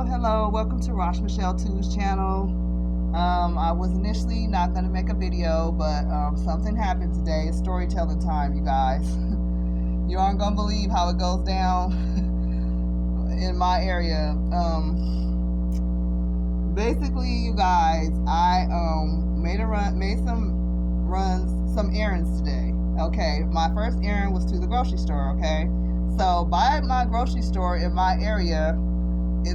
Hello. Welcome to Rosh Michelle 2's channel. I was initially not going to make a video, but something happened today. It's storytelling time, you guys. You aren't going to believe how it goes down in my area. Basically, you guys, I made some errands today. Okay, my first errand was to the grocery store. Okay, so by my grocery store in my area,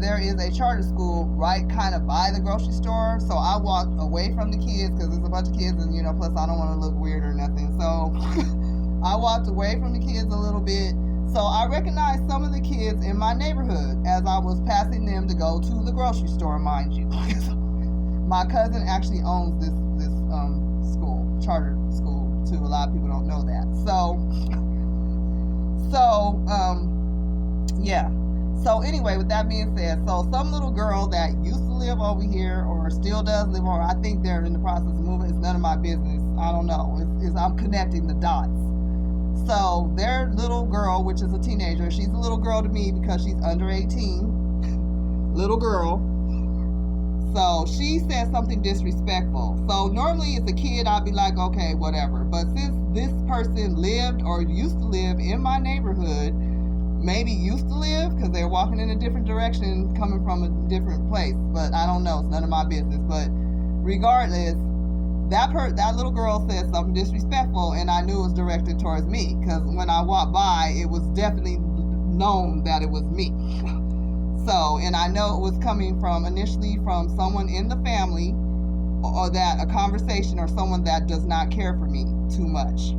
there is a charter school right kind of by the grocery store. So I walked away from the kids because there's a bunch of kids, and plus I don't want to look weird or nothing. So I walked away from the kids a little bit. So I recognized some of the kids in my neighborhood as I was passing them to go to the grocery store, mind you. My cousin actually owns this school, charter school too. A lot of people don't know that. Yeah. So anyway, with that being said, so some little girl that used to live over here or still does live over, I think they're in the process of moving. It's none of my business. I don't know. I'm connecting the dots. So their little girl, which is a teenager, she's a little girl to me because she's under 18. Little girl. So she said something disrespectful. So normally as a kid, I'd be like, okay, whatever. But since this person lived or used to live in my neighborhood, maybe used to live because they're walking in a different direction coming from a different place, but I don't know. It's none of my business. But regardless, that little girl said something disrespectful, and I knew it was directed towards me because when I walked by, it was definitely known that it was me. So, and I know it was coming from initially from someone in the family, or that a conversation or someone that does not care for me too much.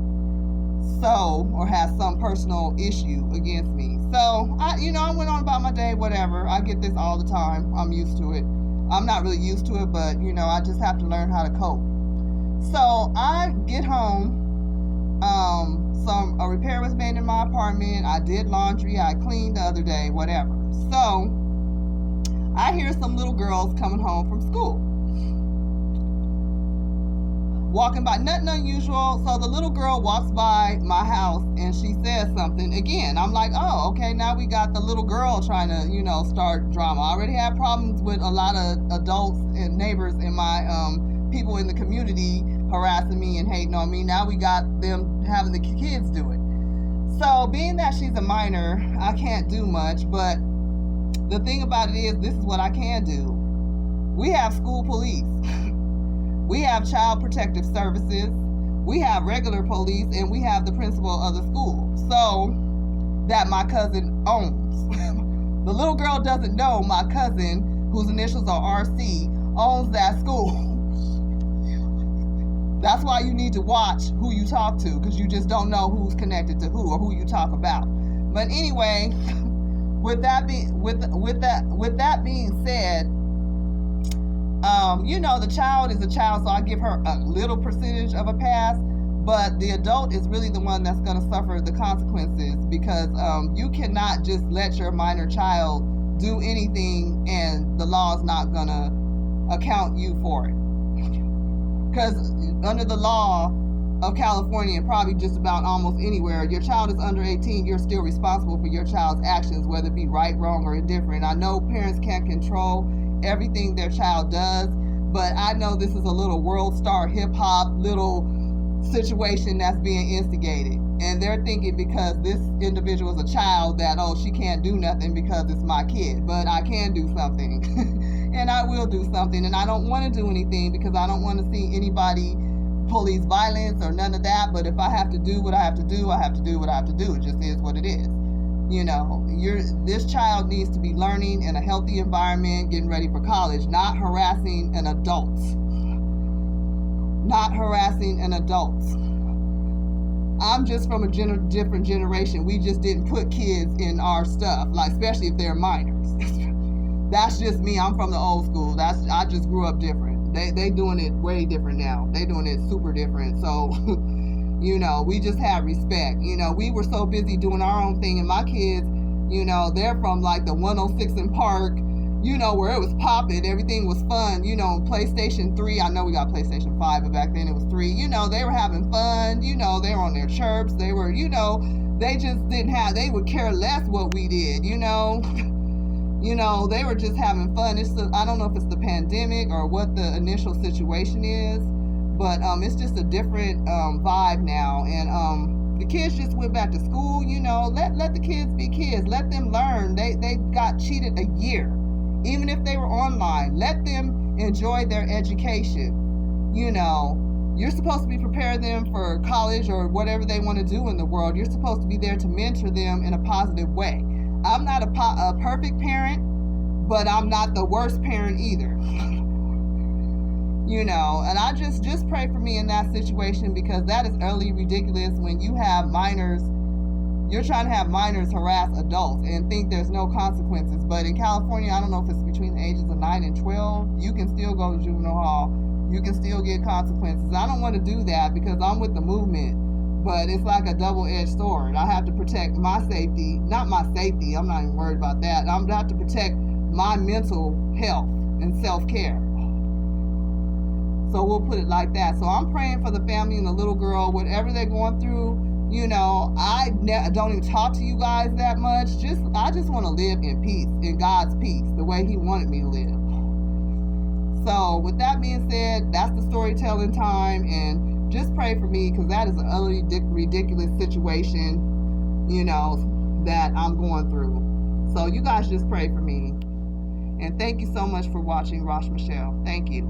So, or has some personal issue against me. So, I went on about my day, whatever. I get this all the time. I'm used to it. I'm not really used to it, but, I just have to learn how to cope. So, I get home. A repair was made in my apartment. I did laundry. I cleaned the other day, whatever. So, I hear some little girls coming home from school. Walking by, nothing unusual. So the little girl walks by my house and she says something again. I'm like, oh, okay, now we got the little girl trying to, start drama. I already had problems with a lot of adults and neighbors in my people in the community harassing me and hating on me. Now we got them having the kids do it. So being that she's a minor, I can't do much. But the thing about it is, this is what I can do. We have school police. We have child protective services, we have regular police, and we have the principal of the school. So, that my cousin owns. The little girl doesn't know my cousin, whose initials are RC, owns that school. That's why you need to watch who you talk to, because you just don't know who's connected to who or who you talk about. But anyway, with that being said, the child is a child, so I give her a little percentage of a pass, but the adult is really the one that's going to suffer the consequences, because you cannot just let your minor child do anything and the law is not going to account you for it. Because under the law of California, and probably just about almost anywhere, your child is under 18, you're still responsible for your child's actions, whether it be right, wrong, or indifferent. I know parents can't control everything their child does, but I know this is a little world star hip hop little situation that's being instigated, and they're thinking because this individual is a child that, oh, she can't do nothing because it's my kid. But I can do something and I will do something, and I don't want to do anything because I don't want to see anybody police violence or none of that. But if I have to do what I have to do, I have to do what I have to do. It just is what it is. This child needs to be learning in a healthy environment, getting ready for college, not harassing an adult. Not harassing an adult. I'm just from a different generation. We just didn't put kids in our stuff, like especially if they're minors. That's just me. I'm from the old school. I just grew up different. They doing it way different now. They doing it super different. So we just had respect. We were so busy doing our own thing, and my kids, they're from like the 106 in Park, where it was popping, everything was fun, PlayStation 3, I know we got PlayStation 5, but back then it was 3, they were having fun, they were on their chirps, they were, they just didn't have, they would care less what we did, You know, they were just having fun. I don't know if it's the pandemic or what the initial situation is, but it's just a different vibe now. And the kids just went back to school. You know, let the kids be kids. Let them learn. They got cheated a year, even if they were online. Let them enjoy their education. You know, you're supposed to be preparing them for college or whatever they want to do in the world. You're supposed to be there to mentor them in a positive way. I'm not a perfect parent, but I'm not the worst parent either. You know, and I just pray for me in that situation, because that is utterly ridiculous when you have minors. You're trying to have minors harass adults and think there's no consequences. But in California, I don't know if it's between the ages of 9 and 12, you can still go to juvenile hall. You can still get consequences. I don't want to do that because I'm with the movement, but it's like a double-edged sword. I have to protect my safety, not my safety, I'm not even worried about that. I'm going to have to protect my mental health and self-care. So we'll put it like that. So I'm praying for the family and the little girl, whatever they're going through. You know, I don't even talk to you guys that much. I just want to live in peace, in God's peace, the way He wanted me to live. So with that being said, that's the storytelling time, and just pray for me, because that is an utterly ridiculous situation, you know, that I'm going through. So you guys just pray for me. And thank you so much for watching Rosh Michelle. Thank you.